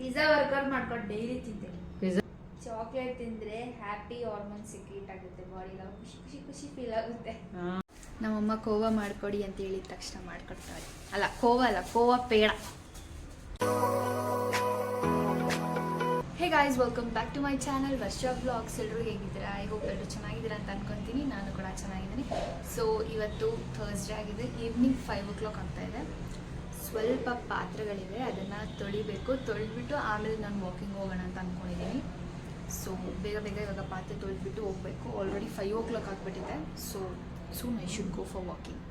Pizza workout ಮಾಡ್ಕೊಂಡು daily ತಿಂತೇನೆ. Chocolate ತಿಂದ್ರೆ happy hormone secrete ಆಗುತ್ತೆ ಬಾಡಿಗೆ, ಖುಷಿ ಖುಷಿ ಖುಷಿ ಫೀಲ್ ಆಗುತ್ತೆ. ನಮ್ಮಮ್ಮ ಕೋವಾ ಮಾಡ್ಕೊಡಿ ಅಂತ ಹೇಳಿದ ತಕ್ಷಣ ಮಾಡ್ಕೊಡ್ತಾರೆ. ಅಲ್ಲ khoa peda. Hey guys, welcome back to my channel Varsha vlogs. ಎಲ್ಲರೂ ಹೇಗಿದ್ದೀರಾ? ಐ ಹೋಪ್ ಎಲ್ಲರೂ ಚೆನ್ನಾಗಿದ್ದೀರಾ ಅಂತ ಅನ್ಕೊತೀನಿ. ನಾನು ಕೂಡ ಚೆನ್ನಾಗಿದ್ದೀನಿ. ಸೊ ಇವತ್ತು ಥರ್ಸ್ಡೇ ಆಗಿದೆ, ಈವ್ನಿಂಗ್ 5 o'clock ಆಗ್ತಾ ಇದೆ. ಸ್ವಲ್ಪ ಪಾತ್ರೆಗಳಿವೆ, ಅದನ್ನು ತೊಳಿಬೇಕು. ತೊಳೆದ್ಬಿಟ್ಟು ಆಮೇಲೆ ನಾನು ವಾಕಿಂಗ್ ಹೋಗೋಣ ಅಂತ ಅಂದ್ಕೊಂಡಿದ್ದೀನಿ. ಸೊ ಬೇಗ ಇವಾಗ ಪಾತ್ರೆ ತೊಳೆದ್ಬಿಟ್ಟು ಹೋಗಬೇಕು. ಆಲ್ರೆಡಿ 5 o'clock ಆಗಿಬಿಟ್ಟಿದೆ. So soon I should go for walking.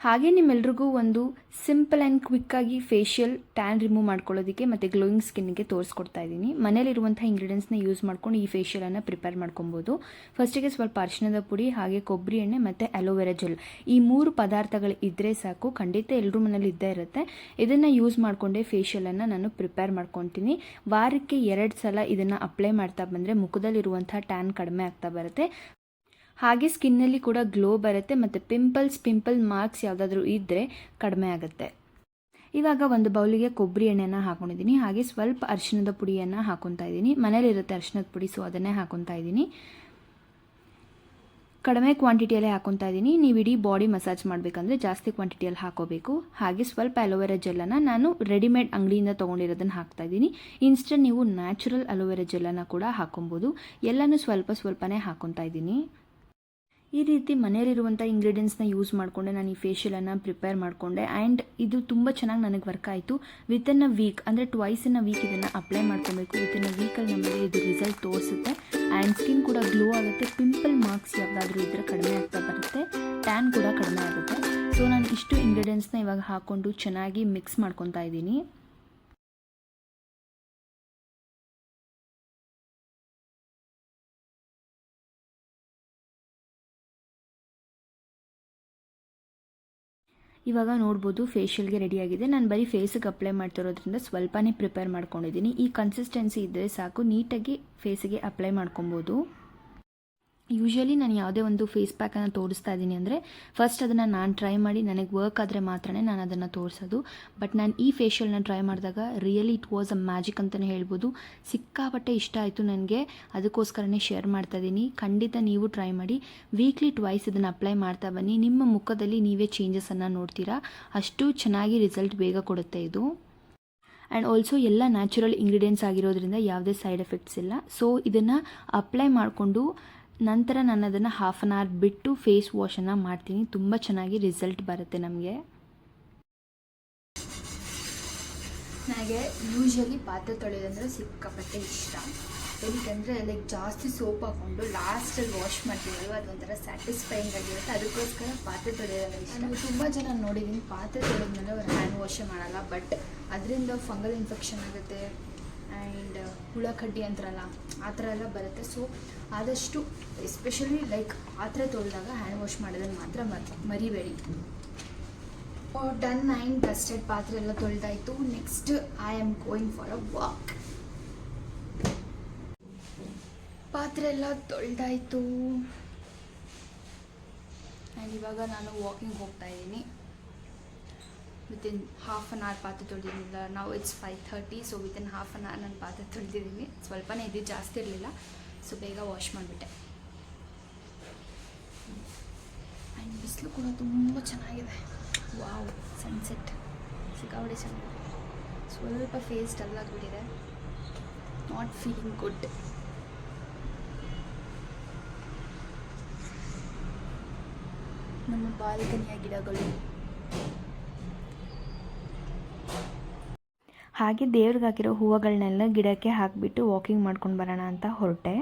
ಹಾಗೆ ನಿಮ್ಮೆಲ್ರಿಗೂ ಒಂದು ಸಿಂಪಲ್ ಆ್ಯಂಡ್ ಕ್ವಿಕ್ಕಾಗಿ ಫೇಶಿಯಲ್ ಟ್ಯಾನ್ ರಿಮೂವ್ ಮಾಡ್ಕೊಳ್ಳೋದಕ್ಕೆ ಮತ್ತು ಗ್ಲೋಯಿಂಗ್ ಸ್ಕಿನ್ಗೆ ತೋರಿಸ್ಕೊಡ್ತಾ ಇದ್ದೀನಿ. ಮನೇಲಿರುವಂಥ ಇಂಗ್ರೀಡಿಯೆಂಟ್ಸ್ನ ಯೂಸ್ ಮಾಡ್ಕೊಂಡು ಈ ಫೇಶಿಯಲನ್ನು ಪ್ರಿಪೇರ್ ಮಾಡ್ಕೊಬೋದು. ಫಸ್ಟಿಗೆ ಸ್ವಲ್ಪ ಅರಿಶಿಣದ ಪುಡಿ, ಹಾಗೆ ಕೊಬ್ಬರಿ ಎಣ್ಣೆ ಮತ್ತು ಅಲೋವೆರಾ ಜೆಲ್, ಈ 3 ಪದಾರ್ಥಗಳು ಇದ್ದರೆ ಸಾಕು. ಖಂಡಿತ ಎಲ್ಲರೂ ಮನೇಲಿ ಇದ್ದೇ ಇರುತ್ತೆ. ಇದನ್ನು ಯೂಸ್ ಮಾಡಿಕೊಂಡೇ ಫೇಶಿಯಲನ್ನು ನಾನು ಪ್ರಿಪೇರ್ ಮಾಡ್ಕೊತೀನಿ. ವಾರಕ್ಕೆ 2 ಸಲ ಇದನ್ನು ಅಪ್ಲೈ ಮಾಡ್ತಾ ಬಂದರೆ ಮುಖದಲ್ಲಿರುವಂಥ ಟ್ಯಾನ್ ಕಡಿಮೆ ಆಗ್ತಾ ಬರುತ್ತೆ. ಹಾಗೆ ಸ್ಕಿನ್ನಲ್ಲಿ ಕೂಡ ಗ್ಲೋ ಬರುತ್ತೆ ಮತ್ತು ಪಿಂಪಲ್ ಮಾರ್ಕ್ಸ್ ಯಾವುದಾದ್ರೂ ಇದ್ದರೆ ಕಡಿಮೆ ಆಗುತ್ತೆ. ಇವಾಗ ಒಂದು ಬೌಲಿಗೆ ಕೊಬ್ಬರಿ ಎಣ್ಣೆನ ಹಾಕೊಂಡಿದ್ದೀನಿ. ಹಾಗೆ ಸ್ವಲ್ಪ ಅರಿಶಿಣದ ಪುಡಿಯನ್ನು ಹಾಕೊತಾ ಇದ್ದೀನಿ. ಮನೇಲಿರುತ್ತೆ ಅರಿಶಿಣದ ಪುಡಿ, ಸೊ ಅದನ್ನೇ ಹಾಕೊತಾ ಇದ್ದೀನಿ. ಕಡಿಮೆ ಕ್ವಾಂಟಿಟಿಯಲ್ಲೇ ಹಾಕೊತಾ ಇದ್ದೀನಿ. ನೀವು ಇಡೀ ಬಾಡಿ ಮಸಾಜ್ ಮಾಡಬೇಕಂದ್ರೆ ಜಾಸ್ತಿ ಕ್ವಾಂಟಿಟಿಯಲ್ಲಿ ಹಾಕೋಬೇಕು. ಹಾಗೆ ಸ್ವಲ್ಪ ಅಲೋವೆರಾ ಜೆಲ್ಲನ್ನು ನಾನು ರೆಡಿಮೇಡ್ ಅಂಗಡಿಯಿಂದ ತೊಗೊಂಡಿರೋದನ್ನು ಹಾಕ್ತಾ ಇದ್ದೀನಿ. ಇನ್ಸ್ಟೆಂಟ್ ನೀವು ನ್ಯಾಚುರಲ್ ಅಲೋವೆರಾ ಜೆಲ್ಲನ್ನು ಕೂಡ ಹಾಕೊಬೋದು. ಎಲ್ಲನೂ ಸ್ವಲ್ಪನೇ ಹಾಕೊತಾ ಇದ್ದೀನಿ. ಈ ರೀತಿ ಮನೆಯಲ್ಲಿರುವಂಥ ಇಂಗ್ರೀಡಿಯೆಂಟ್ಸ್ನ ಯೂಸ್ ಮಾಡಿಕೊಂಡೆ ನಾನು ಈ ಫೇಶಿಯಲನ್ನು ಪ್ರಿಪೇರ್ ಮಾಡಿಕೊಂಡೆ. ಆ್ಯಂಡ್ ಇದು ತುಂಬ ಚೆನ್ನಾಗಿ ನನಗೆ ವರ್ಕ್ ಆಯಿತು. ವಿತಿನ್ ಅ ವೀಕ್, ಅಂದರೆ ಟ್ವೈಸ್ ಇನ್ ಅ ವೀಕ್ ಇದನ್ನು ಅಪ್ಲೈ ಮಾಡ್ಕೊಬೇಕು. ವಿತಿನ್ ಅ ವೀಕಲ್ಲಿ ನಮಗೆ ಇದು ರಿಸಲ್ಟ್ ತೋರಿಸುತ್ತೆ. ಆ್ಯಂಡ್ ಸ್ಕಿನ್ ಕೂಡ ಗ್ಲೋ ಆಗುತ್ತೆ. ಪಿಂಪಲ್ ಮಾರ್ಕ್ಸ್ ಯಾವುದಾದ್ರೂ ಇದ್ದರೆ ಕಡಿಮೆ ಆಗ್ತಾ ಬರುತ್ತೆ. ಟ್ಯಾನ್ ಕೂಡ ಕಡಿಮೆ ಆಗುತ್ತೆ. ಸೊ ನಾನು ಇಷ್ಟು ಇಂಗ್ರೀಡಿಯೆಂಟ್ಸ್ನ ಇವಾಗ ಹಾಕ್ಕೊಂಡು ಚೆನ್ನಾಗಿ ಮಿಕ್ಸ್ ಮಾಡ್ಕೊತಾ ಇದ್ದೀನಿ. ಇವಾಗ ನೋಡ್ಬೋದು ಫೇಶಿಯಲ್ಗೆ ರೆಡಿಯಾಗಿದೆ. ನಾನು ಬರೀ ಫೇಸಿಗೆ ಅಪ್ಲೈ ಮಾಡ್ತಿರೋದ್ರಿಂದ ಸ್ವಲ್ಪನೇ ಪ್ರಿಪೇರ್ ಮಾಡ್ಕೊಂಡಿದ್ದೀನಿ. ಈ ಕನ್ಸಿಸ್ಟೆನ್ಸಿ ಇದ್ದರೆ ಸಾಕು, ನೀಟಾಗಿ ಫೇಸಿಗೆ ಅಪ್ಲೈ ಮಾಡ್ಕೊಬೋದು. ಯೂಶ್ವಲಿ ನಾನು ಯಾವುದೇ ಒಂದು ಫೇಸ್ ಪ್ಯಾಕನ್ನು ತೋರಿಸ್ತಾ ಇದ್ದೀನಿ ಅಂದರೆ ಫಸ್ಟ್ ಅದನ್ನು ನಾನು ಟ್ರೈ ಮಾಡಿ ನನಗೆ ವರ್ಕ್ ಆದರೆ ಮಾತ್ರನೇ ನಾನು ಅದನ್ನು ತೋರಿಸೋದು. ಬಟ್ ನಾನು ಈ ಫೇಶಿಯಲ್ನ ಟ್ರೈ ಮಾಡಿದಾಗ really it was a magic ಅಂತಲೇ ಹೇಳ್ಬೋದು. ಸಿಕ್ಕಾಪಟ್ಟೆ ಇಷ್ಟ ಆಯಿತು ನನಗೆ, ಅದಕ್ಕೋಸ್ಕರನೇ ಶೇರ್ ಮಾಡ್ತಾ ಇದ್ದೀನಿ. ಖಂಡಿತ ನೀವು ಟ್ರೈ ಮಾಡಿ. ವೀಕ್ಲಿ ಟ್ವೈಸ್ ಇದನ್ನು ಅಪ್ಲೈ ಮಾಡ್ತಾ ಬನ್ನಿ. ನಿಮ್ಮ ಮುಖದಲ್ಲಿ ನೀವೇ ಚೇಂಜಸನ್ನು ನೋಡ್ತೀರಾ. ಅಷ್ಟು ಚೆನ್ನಾಗಿ ರಿಸಲ್ಟ್ ಬೇಗ ಕೊಡುತ್ತೆ ಇದು. ಆ್ಯಂಡ್ ಆಲ್ಸೋ ಎಲ್ಲ ನ್ಯಾಚುರಲ್ ಇಂಗ್ರೀಡಿಯೆಂಟ್ಸ್ ಆಗಿರೋದ್ರಿಂದ ಯಾವುದೇ ಸೈಡ್ ಎಫೆಕ್ಟ್ಸ್ ಇಲ್ಲ. ಸೊ ಇದನ್ನು ಅಪ್ಲೈ ಮಾಡಿಕೊಂಡು ನಂತರ ನಾನು ಅದನ್ನು 1/2 an hour ಬಿಟ್ಟು ಫೇಸ್ ವಾಶನ್ನು ಮಾಡ್ತೀನಿ. ತುಂಬ ಚೆನ್ನಾಗಿ ರಿಸಲ್ಟ್ ಬರುತ್ತೆ ನಮಗೆ. ನನಗೆ ಯೂಶ್ವಲಿ ಪಾತ್ರೆ ತೊಳೆಯೋದಂದರೆ ಸಿಕ್ಕಾಪಟ್ಟೆ ಇಷ್ಟ. ಏನಕ್ಕಂದರೆ ಲೈಕ್ ಜಾಸ್ತಿ ಸೋಪ್ ಹಾಕ್ಕೊಂಡು ಲಾಸ್ಟಲ್ಲಿ ವಾಶ್ ಮಾಡ್ತೀವಲ್ವ, ಅದೊಂಥರ ಸ್ಯಾಟಿಸ್ಫೈಯಿಂಗ್ ಆಗಿರುತ್ತೆ. ಅದಕ್ಕೋಸ್ಕರ ಪಾತ್ರೆ ತೊಳೆಯೋದಂದರೆ ಇಷ್ಟ. ನಾನು ತುಂಬ ಜನ ನೋಡಿದ್ದೀನಿ ಪಾತ್ರೆ ತೊಳೆದ್ಮೇಲೆ ಅವ್ರು ಹ್ಯಾಂಡ್ ವಾಶೇ ಮಾಡಲ್ಲ. ಬಟ್ ಅದರಿಂದ ಫಂಗಲ್ ಇನ್ಫೆಕ್ಷನ್ ಆಗುತ್ತೆ ಆ್ಯಂಡ್ ಹುಳ ಕಡ್ಡಿ ಅಂತಾರಲ್ಲ ಆ ಥರ ಎಲ್ಲ ಬರುತ್ತೆ. ಸೊ ಆದಷ್ಟು ಎಸ್ಪೆಷಲಿ ಲೈಕ್ ಪಾತ್ರೆ ತೊಳೆದಾಗ ಹ್ಯಾಂಡ್ ವಾಶ್ ಮಾಡೋದನ್ನು ಮಾತ್ರ ಮರಿಬೇಡಿ. ಡನ್. 9 ಡಸ್ಟೆಡ್ ಪಾತ್ರೆ ಎಲ್ಲ ತೊಳೆದಾಯಿತು. Next I am going for a walk. ಪಾತ್ರೆ ಎಲ್ಲ ತೊಳೆದಾಯಿತು ಆ್ಯಂಡ್ ಇವಾಗ ನಾನು ವಾಕಿಂಗ್ ಹೋಗ್ತಾ ಇದ್ದೀನಿ. ವಿತಿನ್ 1/2 an hour ಪಾತ್ರೆ ತೊಳೆದಿರಲಿಲ್ಲ. ನಾವು it's 5:30. So within 1/2 an hour ನಾನು ಪಾತ್ರೆ ತೊಳೆದಿದ್ದೀನಿ. ಸ್ವಲ್ಪನೇ ಇದು, ಜಾಸ್ತಿ ಇರಲಿಲ್ಲ. ಸೊ ಬೇಗ ವಾಶ್ ಮಾಡಿಬಿಟ್ಟೆ. ಆ್ಯಂಡ್ ಬಿಸಿಲು ಕೂಡ ತುಂಬ ಚೆನ್ನಾಗಿದೆ. ವಾವ್, ಸನ್ಸೆಟ್ ಸಿಕ್ಕಾಪಟ್ಟೆ ಚೆನ್ನಾಗಿದೆ. ಸ್ವಲ್ಪ ಫೇಸ್ ಡಲ್ ಆಗಿಬಿಟ್ಟಿದೆ, ನಾಟ್ ಫೀಲಿಂಗ್ ಗುಡ್. ನಮ್ಮ ಬಾಲ್ಕನಿಯ ಗಿಡಗಳು, ಹಾಗೆ ದೇವ್ರಿಗೆ ಹಾಕಿರೋ ಹೂವುಗಳನ್ನೆಲ್ಲ ಗಿಡಕ್ಕೆ ಹಾಕಿಬಿಟ್ಟು ವಾಕಿಂಗ್ ಮಾಡ್ಕೊಂಡು ಬರೋಣ ಅಂತ ಹೊರಟೆ.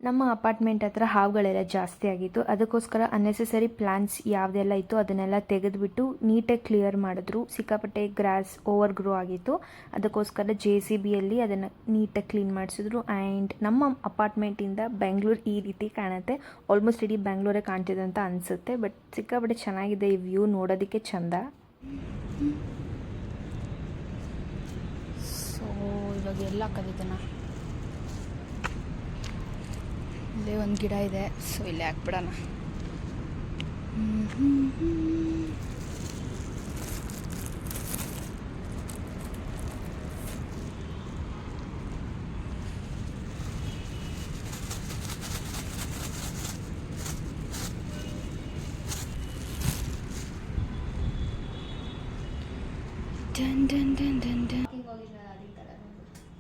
ನಮ್ಮ ಅಪಾರ್ಟ್ಮೆಂಟ್ ಹತ್ರ ಹಾವುಗಳೆಲ್ಲ ಜಾಸ್ತಿ ಆಗಿತ್ತು. ಅದಕ್ಕೋಸ್ಕರ ಅನ್ನೆಸೆಸರಿ ಪ್ಲಾಂಟ್ಸ್ ಯಾವುದೆಲ್ಲ ಇತ್ತು ಅದನ್ನೆಲ್ಲ ತೆಗೆದುಬಿಟ್ಟು ನೀಟಾಗಿ ಕ್ಲಿಯರ್ ಮಾಡಿದ್ರು. ಸಿಕ್ಕಾಪಟ್ಟೆ ಗ್ರಾಸ್ ಓವರ್ ಗ್ರೋ ಆಗಿತ್ತು. ಅದಕ್ಕೋಸ್ಕರ JCBಯಲ್ಲಿ ಅದನ್ನು ನೀಟಾಗಿ ಕ್ಲೀನ್ ಮಾಡಿಸಿದ್ರು. ಆ್ಯಂಡ್ ನಮ್ಮ ಅಪಾರ್ಟ್ಮೆಂಟಿಂದ ಬೆಂಗಳೂರು ಈ ರೀತಿ ಕಾಣುತ್ತೆ. ಆಲ್ಮೋಸ್ಟ್ ಇಡೀ ಬೆಂಗಳೂರೇ ಕಾಣ್ತಿದೆ ಅಂತ ಅನಿಸುತ್ತೆ. ಬಟ್ ಸಿಕ್ಕಾಪಟ್ಟೆ ಚೆನ್ನಾಗಿದೆ ಈ ವ್ಯೂ, ನೋಡೋದಕ್ಕೆ ಚೆಂದ. ಸೊ ಇವಾಗ ಎಲ್ಲ ಕಲಿತನ ಇಲ್ಲೇ ಒಂದು ಗಿಡ ಇದೆ, ಸೊ ಇಲ್ಲೇ ಹಾಕ್ಬಿಡೋಣ.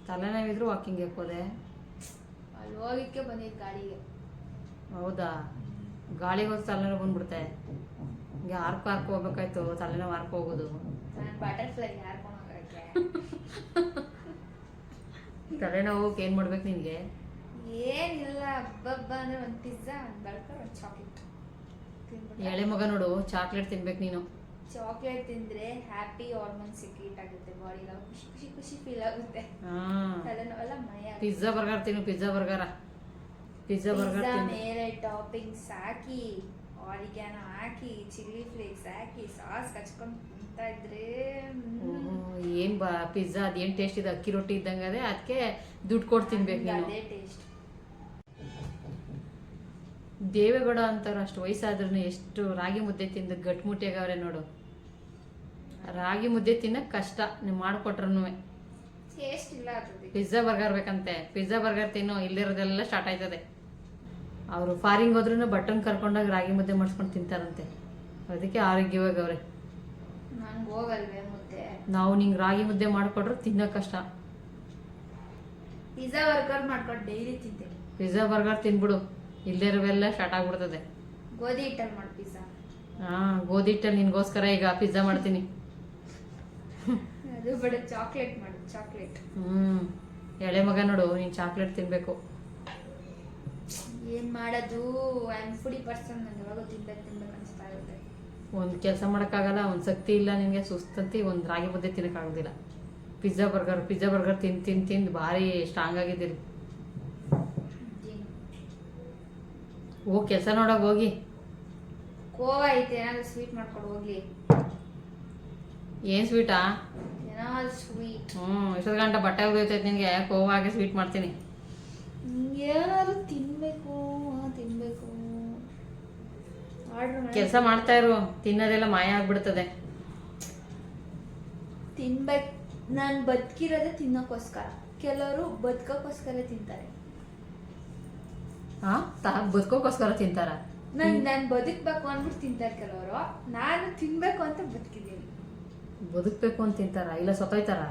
ತಲೆನೋವಿದ್ರು ವಾಕಿಂಗ್ ಹೋದೆ. ಅಲ್ಲಿ ಹೋಗಿಕ್ಕೆ ಬಂದಿದ್ದು ಗಾಡಿಗೆ. ಹೌದಾ? ಗಾಳಿಗೆ ಹೋಗಿ ತಲೆನೋವು ಬಂದ್ಬಿಡುತ್ತೆ. ಹಿಂಗೆ ಹಾರ್ಕೊ ಹೋಗ್ಬೇಕಾಯ್ತು, ತಲೆನೋವು ಹಾರ್ಕೊ ಹೋಗೋದು. ನಾನು ಬಟರ್ಫ್ಲೈ ಹಾರ್ಕೊಂಡು ಹೋಗಕ್ಕೆ. ತಲೆನೋವು ಏನು ಮಾಡ್ಬೇಕು ನಿನಗೆ? ಏನಿಲ್ಲ, ಹಬ್ಬ ಅಂದರೆ ಒಂದು ಪಿಜ್ಜಾ, ಒಂದು ಬರ್ಗರ್, ಒಂದು ಚಾಕ್ಲೇಟ್. ಎಳೆ ಮಗ ನೋಡು, ಚಾಕ್ಲೇಟ್ ತಿನ್ಬೇಕು ನೀನು. ಚಾಕ್ಲೇಟ್ ತಿಂದ್ರೆ ಹ್ಯಾಪಿ ಹಾರ್ಮೋನ್ ಸಿಕ್ರೀಟ್ ಆಗುತ್ತೆ, ಬಾಡಿಗೆ ಖುಷಿ ಖುಷಿ ಖುಷಿ ಫೀಲ್ ಆಗುತ್ತೆ. ತಲೆನೋವೆಲ್ಲ ಮನೆ. ಪಿಜ್ಜಾ ಬರ್ಗರ್ ತಿನ್ನು, ಪಿಜ್ಜಾ ಬರ್ಗರ್ ಮೇಲೆ ಟಾಪಿಂಗ್ಸ್ ಹಾಕಿ, ಆರಿಗ್ಯಾನೋ ಹಾಕಿ, ಚಿಲ್ಲಿ ಫ್ಲೇಕ್ಸ್ ಹಾಕಿ, ಸಾಸ್ ಹಚ್ಕೊಂಡು ತಿಂತಾ ಇದ್ರೆ ಏನ್ ಪಿಜ್ಜಾ ಅದೇನ್ ಟೇಸ್ಟ್ ಇದೆ? ಅಕ್ಕಿ ರೊಟ್ಟಿ ಇದ್ದಂಗೆ ಅದೇ, ಅದಕ್ಕೆ ದುಡ್ಡು ಕೊಟ್ಟು ತಿನ್ಬೇಕು ನೀನು. ಅದೇ ಟೇಸ್ಟ್. ದೇವೇಗೌಡ ಅಂತಾರ, ಅಷ್ಟು ವಯಸ್ಸಾದ್ರೂ ಎಷ್ಟು ರಾಗಿ ಮುದ್ದೆ ತಿಂದು ಗಟ್ಮುಟ್ಟಿಯಾಗವ್ರೆ ನೋಡು. ರಾಗಿ ಮುದ್ದೆ ತಿನ್ನಕ್ ಕಷ್ಟ, ನೀವು ಮಾಡಿಕೊಟ್ರು. ಟೇಸ್ಟ್ ಇಲ್ಲ. ಪಿಜ್ಜಾ ಬರ್ಗರ್ ಬೇಕಂತೆ, ಪಿಜ್ಜಾ ಬರ್ಗರ್ ತಿನ್ನೋ, ಇಲ್ಲಿರೋದೆಲ್ಲ ಸ್ಟಾರ್ಟ್ ಆಯ್ತದೆ. ಅವರು ಫಾರಿಂಗ್ ಹೋದ್ರೂ ಬಟನ್ ಕರ್ಕೊಂಡಾಗ ರಾಗಿ ಮುದ್ದೆ ಮಾಡಿಸ್ಕೊಂಡು ತಿಂತಾರಂತೆ, ಅದಕ್ಕೆ ಆರೋಗ್ಯವಾಗವ್ರೆ. ನಾವು ನಿಂಗೆ ರಾಗಿ ಮುದ್ದೆ ಮಾಡಿಕೊಟ್ರೆ ತಿನ್ನೋ ಕಷ್ಟ. ಪಿಜ್ಜಾ ಬರ್ಗರ್ ಮಾಡ್ಕೊಂಡು ಡೈಲಿ ತಿಂತೀನಿ. ಪಿಜ್ಜಾ ಬರ್ಗರ್ ತಿನ್ಬಿಡು, ಇಲ್ಲಿರೋವೆಲ್ಲ ಸ್ಟಾರ್ಟ್ ಆಗ್ಬಿಡ್ತದೆ. ಗೋಧಿ ಹಿಟ್ಟಲ್ಲಿ ಮಾಡಿ ಪಿಜ್ಜಾ. ಗೋಧಿ ಹಿಟ್ಟಲ್ಲಿ ನಿನ್ಗೋಸ್ಕರ ಈಗ ಪಿಜ್ಜಾ ಮಾಡ್ತೀನಿ. ಅದು ಬಡ ಚಾಕ್ಲೇಟ್ ಮಾಡು, ಚಾಕ್ಲೇಟ್. ಎಳೆ ಮಗ ನೋಡು, ನೀನ್ ಚಾಕ್ಲೇಟ್ ತಿನ್ಬೇಕು. ಏನ್ ಮಾಡೋದು, ಐ ಆಮ್ ಫುಡಿ ಪರ್ಸನ್. ನಂಗೆ ಯಾವಾಗ ತಿನ್ಬೇಕು ಅನಿಸ್ತಾ ಇರುತ್ತೆ. ಒಂದು ಕೆಲಸ ಮಾಡೋಕ್ಕಾಗಲ್ಲ, ಒಂದು ಶಕ್ತಿ ಇಲ್ಲ ನಿನಗೆ, ಸುಸ್ತಂತಿ. ಒಂದು ರಾಗಿ ಮುದ್ದೆ ತಿನ್ನಕ್ಕಾಗೋದಿಲ್ಲ. ಪಿಜ್ಜಾ ಬರ್ಗರ್ ತಿಂದು ಭಾರಿ ಸ್ಟ್ರಾಂಗ್ ಆಗಿದ್ದೀರಿ. ಹೋಗಿ ಕೆಲಸ ನೋಡೋಕೆ ಹೋಗಿ. ಕೋವಾ ಐತೆ, ಏನಾದ್ರು ಸ್ವೀಟ್ ಮಾಡ್ಕೊಂಡು ಹೋಗ್ಲಿ. ಏನ್ ಸ್ವೀಟಾ? ಏನಾದ್ರು ಸ್ವೀಟ್. ಇಷ್ಟೊತ್ತು ಗಂಟೆ ಬಟ್ಟೆ ಹೋಗೈತೈತೆ ನಿನಗೆ, ಕೋವಾಗೆ ಸ್ವೀಟ್ ಮಾಡ್ತೀನಿ. ಏನಾದ್ರು ತಿನ್ಬೇಕು. ಕೆಲಸ ಮಾಡ್ತಾ ಇರು, ತಿನ್ನೋದೆಲ್ಲ ಮಾಯ ಆಗ್ಬಿಡ್ತದೆ. ತಿನ್ಬೇಕು. ನಾನು ಬದುಕಿರೋದೇ ತಿನ್ನೋಕ್ಕೋಸ್ಕರ, ಕೆಲವರು ಬದುಕೋಕ್ಕೋಸ್ಕರ ತಿಂತಾರೆ. ಬದುಕೋಕ್ಕೋಸ್ಕರ ತಿಂತಾರ? ನಾನು ಬದುಕ್ಬೇಕು ಅಂದ್ಬಿಟ್ಟು ತಿಂತಾರೆ ಕೆಲವರು. ನಾನು ತಿನ್ಬೇಕು ಅಂತ ಬದುಕಿದ್ದೀನಿ. ಬದುಕ್ಬೇಕು ಅಂತ ತಿಂತಾರ, ಇಲ್ಲ ಸತ್ತೋಯ್ತಾರ?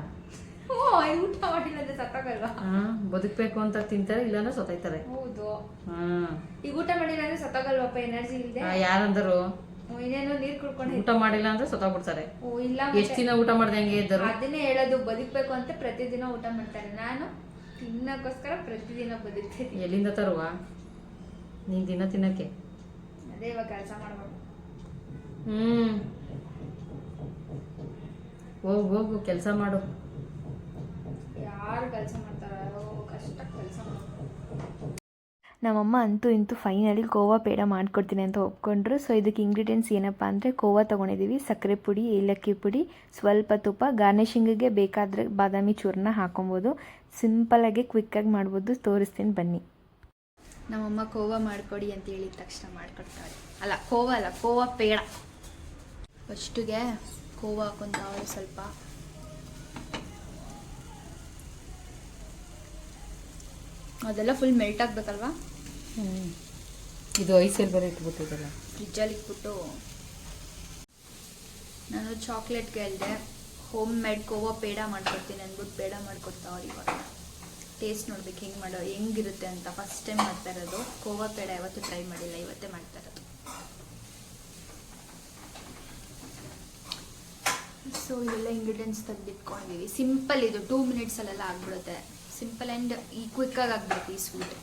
ಊಟ ಮಾಡಿಲ್ಲ ಅಂದ್ರೆ ಸತ್ತೋಗಲ್ವಾ? ಬದುಕ್ಬೇಕು ಅಂತ ತಿಂತಾರೆ, ಇಲ್ಲಾಂದ್ರೆ ಸತ್ತೋಯ್ತಾರೆ. ಹೌದು. ಈಗ ಊಟ ಮಾಡಿಲ್ಲ ಅಂದ್ರೆ ಸತ್ತೋಗಲ್ವಪ್ಪ, ಎನರ್ಜಿ ಇಲ್ಲದೆ. ಯಾರಂದರು? ಇನ್ನೇನು ನೀರ್ ಕುಡ್ಕೊಂಡು ಊಟ ಮಾಡಿಲ್ಲ ಅಂದ್ರೆ ಸತ್ತೋಗ್ಬಿಡ್ತಾರೆ. ಇಲ್ಲ, ಎಷ್ಟು ದಿನ ಊಟ ಮಾಡ್ದೆ ಹೆಂಗೆ ಇದ್ದರು? ಅದನ್ನೇ ಹೇಳೋದು, ಬದುಕ್ಬೇಕು ಅಂತ ಪ್ರತಿದಿನ ಊಟ ಮಾಡ್ತಾರೆ. ನಾನು ತಿನ್ನಕ್ಕೋಸ್ಕರ ಪ್ರತಿದಿನ ಬದುಕ್ತೀನಿ. ಎಲ್ಲಿಂದ ತರುವ ನೀನ್ ದಿನ ತಿನ್ನಕ್ಕೆ? ಅದೇ ಇವಾಗ ಕೆಲಸ ಮಾಡ್ಬೋದು. ಹೋಗು ಕೆಲಸ ಮಾಡು. ಯಾರು ಕೆಲಸ ಮಾಡ್ತಾರೋ ಕಷ್ಟ ಕೆಲಸ ಮಾಡು. ನಮ್ಮಮ್ಮ ಅಂತೂ ಇಂತೂ ಫೈನಲಿ ಕೋವಾ ಪೇಡ ಮಾಡಿಕೊಡ್ತೀನಿ ಅಂತ ಒಪ್ಕೊಂಡ್ರು. ಸೊ ಇದಕ್ಕೆ ಇಂಗ್ರೀಡಿಯೆಂಟ್ಸ್ ಏನಪ್ಪ ಅಂದರೆ, ಕೋವಾ ತೊಗೊಂಡಿದ್ದೀವಿ, ಸಕ್ಕರೆ ಪುಡಿ, ಏಲಕ್ಕಿ ಪುಡಿ, ಸ್ವಲ್ಪ ತುಪ್ಪ, ಗಾರ್ನಿಷಿಂಗಿಗೆ ಬೇಕಾದರೆ ಬಾದಾಮಿ ಚೂರ್ಣ ಹಾಕೊಬೋದು. ಸಿಂಪಲಾಗಿ ಕ್ವಿಕ್ಕಾಗಿ ಮಾಡ್ಬೋದು. ತೋರಿಸ್ತೀನಿ ಬನ್ನಿ. ನಮ್ಮಮ್ಮ ಕೋವಾ ಮಾಡಿಕೊಡಿ ಅಂತ ಹೇಳಿದ ತಕ್ಷಣ ಮಾಡಿಕೊಡ್ತಾರೆ. ಕೋವಾ ಪೇಡ. ಫಸ್ಟಿಗೆ ಕೋವಾ ಹಾಕೊಂತಾವ್ರೆ ಸ್ವಲ್ಪ. ಅದೆಲ್ಲ ಫುಲ್ ಮೆಲ್ಟ್ ಆಗಬೇಕಲ್ವಾ? ಇದು ಐಸಲ್ಲಿ ಬರೀ ಇಟ್ಬಿಟ್ಟಿದ್ದಲ್ಲ, ಫ್ರಿಜ್ಜಲ್ಲಿ ಇಟ್ಬಿಟ್ಟು. ನಾನು ಚಾಕ್ಲೇಟ್ಗೆ ಹೇಳಿದೆ, ಹೋಮ್ ಮೇಡ್ ಕೋವಾ ಪೇಡ ಮಾಡ್ಕೊಡ್ತೀನಿ ಅಂದ್ಬಿಟ್ಟು ಪೇಡ ಮಾಡ್ಕೊಡ್ತಾವ್ರು. ಇವಾಗ ಟೇಸ್ಟ್ ನೋಡ್ಬೇಕು ಹೆಂಗಿರುತ್ತೆ ಅಂತ. ಫಸ್ಟ್ ಟೈಮ್ ಮಾಡ್ತಾ ಇರೋದು. ಕೋವಾ ಪೇಡ ಯಾವತ್ತೂ ಟ್ರೈ ಮಾಡಿಲ್ಲ, ಇವತ್ತೇ ಮಾಡ್ತಾ ಇರೋದು. ಸೊ ಇದೆಲ್ಲ ಇಂಗ್ರೀಡಿಯೆಂಟ್ಸ್ ತೆಗೆದಿಟ್ಕೊಂಡಿದ್ದೀವಿ. ಸಿಂಪಲ್ ಇದು, 2 ಮಿನಿಟ್ಸಲ್ಲೆಲ್ಲ ಆಗ್ಬಿಡುತ್ತೆ. ಸಿಂಪಲ್ ಆ್ಯಂಡ್ ಕ್ವಿಕ್ಕಾಗಿ ಆಗ್ಬಿಡುತ್ತೆ ಈ ಸ್ವೀಟ್.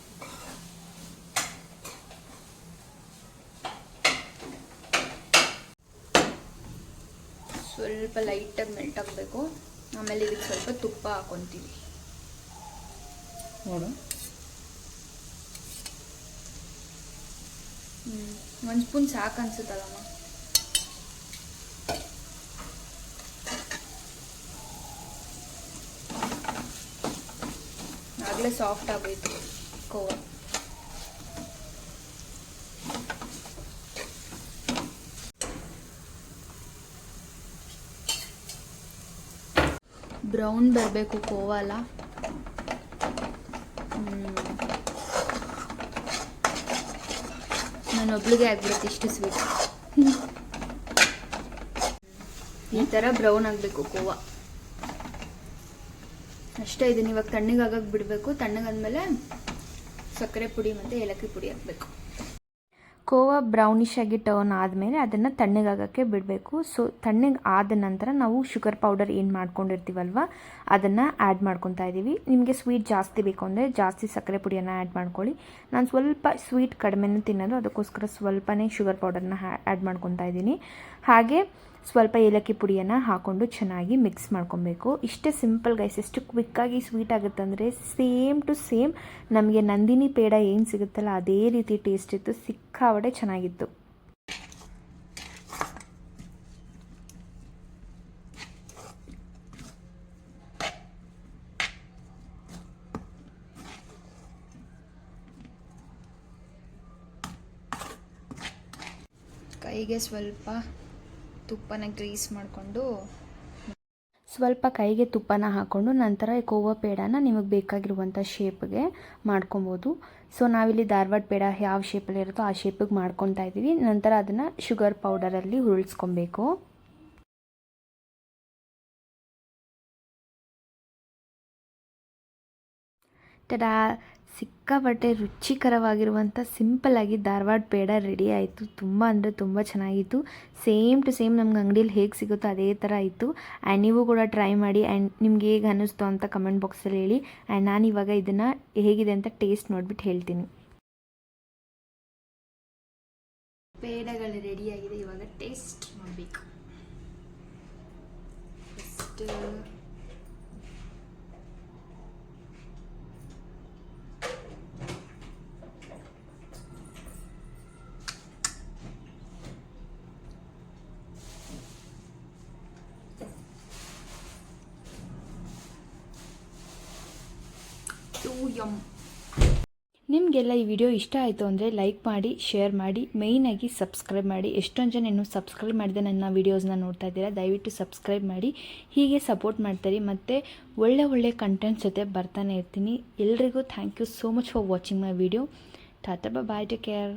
ಸ್ವಲ್ಪ ಲೈಟಾಗಿ ಮೆಲ್ಟ್ ಆಗಬೇಕು. ಆಮೇಲೆ ಇದಕ್ಕೆ ಸ್ವಲ್ಪ ತುಪ್ಪ ಹಾಕೊತೀವಿ ನೋಡು. 1 ಸ್ಪೂನ್ ಸಾಕು ಅನ್ಸುತ್ತಲ್ಲಮ್ಮ. ಆಗಲೇ ಸಾಫ್ಟ್ ಆಗೋಯ್ತು ಕೋವಾ. ಬ್ರೌನ್ ಬರಬೇಕು ಕೋವಾ ಅಲ್ಲ. ನಾನೊಬ್ಳಿಗೆ ಆಗ್ಬಿಡುತ್ತೆ ಇಷ್ಟು ಸ್ವೀಟ್. ಈ ಥರ ಬ್ರೌನ್ ಆಗಬೇಕು ಕೋವಾ ಅಷ್ಟೇ. ಇದನ್ನ ಇವಾಗ ತಣ್ಣಗಾಗಕ್ಕೆ ಬಿಡಬೇಕು. ತಣ್ಣಗಾದ್ಮೇಲೆ ಸಕ್ಕರೆ ಪುಡಿ ಮತ್ತು ಏಲಕ್ಕಿ ಪುಡಿ ಹಾಕಬೇಕು. ಕೋವಾ ಬ್ರೌನಿಶ್ ಆಗಿ ಟರ್ನ್ ಆದಮೇಲೆ ಅದನ್ನು ತಣ್ಣಗಾಗೋಕ್ಕೆ ಬಿಡಬೇಕು. ಸೊ ತಣ್ಣಗೆ ಆದ ನಂತರ ನಾವು ಶುಗರ್ ಪೌಡರ್ ಏನು ಮಾಡ್ಕೊಂಡಿರ್ತೀವಲ್ವ ಅದನ್ನು ಆ್ಯಡ್ ಮಾಡ್ಕೊತಾ ಇದ್ದೀವಿ. ನಿಮಗೆ ಸ್ವೀಟ್ ಜಾಸ್ತಿ ಬೇಕು ಅಂದರೆ ಜಾಸ್ತಿ ಸಕ್ಕರೆ ಪುಡಿಯನ್ನು ಆ್ಯಡ್ ಮಾಡ್ಕೊಳ್ಳಿ. ನಾನು ಸ್ವಲ್ಪ ಸ್ವೀಟ್ ಕಡಿಮೆನೇ ತಿನ್ನೋದು, ಅದಕ್ಕೋಸ್ಕರ ಸ್ವಲ್ಪನೇ ಶುಗರ್ ಪೌಡರ್ನ ಆ್ಯಡ್ ಮಾಡ್ಕೊತಾ ಇದ್ದೀನಿ. ಹಾಗೆ ಸ್ವಲ್ಪ ಏಲಕ್ಕಿ ಪುಡಿಯನ್ನು ಹಾಕ್ಕೊಂಡು ಚೆನ್ನಾಗಿ ಮಿಕ್ಸ್ ಮಾಡ್ಕೊಬೇಕು. ಇಷ್ಟೇ ಸಿಂಪಲ್ ಗೈಸ್. ಎಷ್ಟು ಕ್ವಿಕ್ಕಾಗಿ ಸ್ವೀಟ್ ಆಗುತ್ತೆ ಅಂದರೆ ಸೇಮ್ ಟು ಸೇಮ್ ನಮಗೆ ನಂದಿನಿ ಪೇಡ ಏನು ಸಿಗುತ್ತಲ್ಲ ಅದೇ ರೀತಿ ಟೇಸ್ಟ್ ಇತ್ತು. ಸಿಕ್ಕಾಪಟ್ಟೆ ಚೆನ್ನಾಗಿತ್ತು. ಕೈಗೆ ಸ್ವಲ್ಪ ತುಪ್ಪನ ಗ್ರೀಸ್ ಮಾಡಿಕೊಂಡು ಸ್ವಲ್ಪ ಕೈಗೆ ತುಪ್ಪನ ಹಾಕ್ಕೊಂಡು ನಂತರ ಕೋವಾ ಪೇಡನ ನಿಮಗೆ ಬೇಕಾಗಿರುವಂಥ ಶೇಪ್ಗೆ ಮಾಡ್ಕೊಬೋದು. ಸೊ ನಾವಿಲ್ಲಿ ಧಾರವಾಡ ಪೇಡ ಯಾವ ಶೇಪಲ್ಲಿ ಇರುತ್ತೋ ಆ ಶೇಪಿಗೆ ಮಾಡ್ಕೊತಾ ಇದ್ದೀವಿ. ನಂತರ ಅದನ್ನು ಶುಗರ್ ಪೌಡರಲ್ಲಿ ಹುರಿಸ್ಕೊಬೇಕು. ಟಡಾ, ಸಿಕ್ಕಾಪಟ್ಟೆ ರುಚಿಕರವಾಗಿರುವಂಥ ಸಿಂಪಲ್ಲಾಗಿ ಧಾರವಾಡ ಪೇಡ ರೆಡಿ ಆಯಿತು. ತುಂಬ ಅಂದರೆ ತುಂಬ ಚೆನ್ನಾಗಿತ್ತು. ಸೇಮ್ ಟು ಸೇಮ್ ನಮ್ಗೆ ಅಂಗಡಿಯಲ್ಲಿ ಹೇಗೆ ಸಿಗುತ್ತೋ ಅದೇ ಥರ ಇತ್ತು. ಆ್ಯಂಡ್ ನೀವು ಕೂಡ ಟ್ರೈ ಮಾಡಿ ಆ್ಯಂಡ್ ನಿಮ್ಗೆ ಹೇಗೆ ಅನ್ನಿಸ್ತು ಅಂತ ಕಮೆಂಟ್ ಬಾಕ್ಸಲ್ಲಿ ಹೇಳಿ. ಆ್ಯಂಡ್ ನಾನು ಇವಾಗ ಇದನ್ನು ಹೇಗಿದೆ ಅಂತ ಟೇಸ್ಟ್ ನೋಡಿಬಿಟ್ಟು ಹೇಳ್ತೀನಿ. ಪೇಡಗಳು ರೆಡಿಯಾಗಿದೆ. ಇವಾಗ ಟೇಸ್ಟ್ ಮಾಡಬೇಕು. ಫಸ್ಟ್ ನಿಮಗೆಲ್ಲ ಈ ವಿಡಿಯೋ ಇಷ್ಟ ಆಯಿತು ಅಂದರೆ ಲೈಕ್ ಮಾಡಿ, ಶೇರ್ ಮಾಡಿ, ಮೇಯ್ನಾಗಿ ಸಬ್ಸ್ಕ್ರೈಬ್ ಮಾಡಿ. ಎಷ್ಟೊಂದು ಜನ ಇನ್ನೂ ಸಬ್ಸ್ಕ್ರೈಬ್ ಮಾಡಿದೆ ನನ್ನ ವೀಡಿಯೋಸ್ನ ನೋಡ್ತಾ ಇದ್ದೀರಾ. ದಯವಿಟ್ಟು ಸಬ್ಸ್ಕ್ರೈಬ್ ಮಾಡಿ, ಹೀಗೆ ಸಪೋರ್ಟ್ ಮಾಡ್ತಾರೆ. ಮತ್ತು ಒಳ್ಳೆ ಕಂಟೆಂಟ್ಸ್ ಜೊತೆ ಬರ್ತಾನೆ ಇರ್ತೀನಿ. ಎಲ್ರಿಗೂ thank you so much for watching my video. Tata, bye, take care.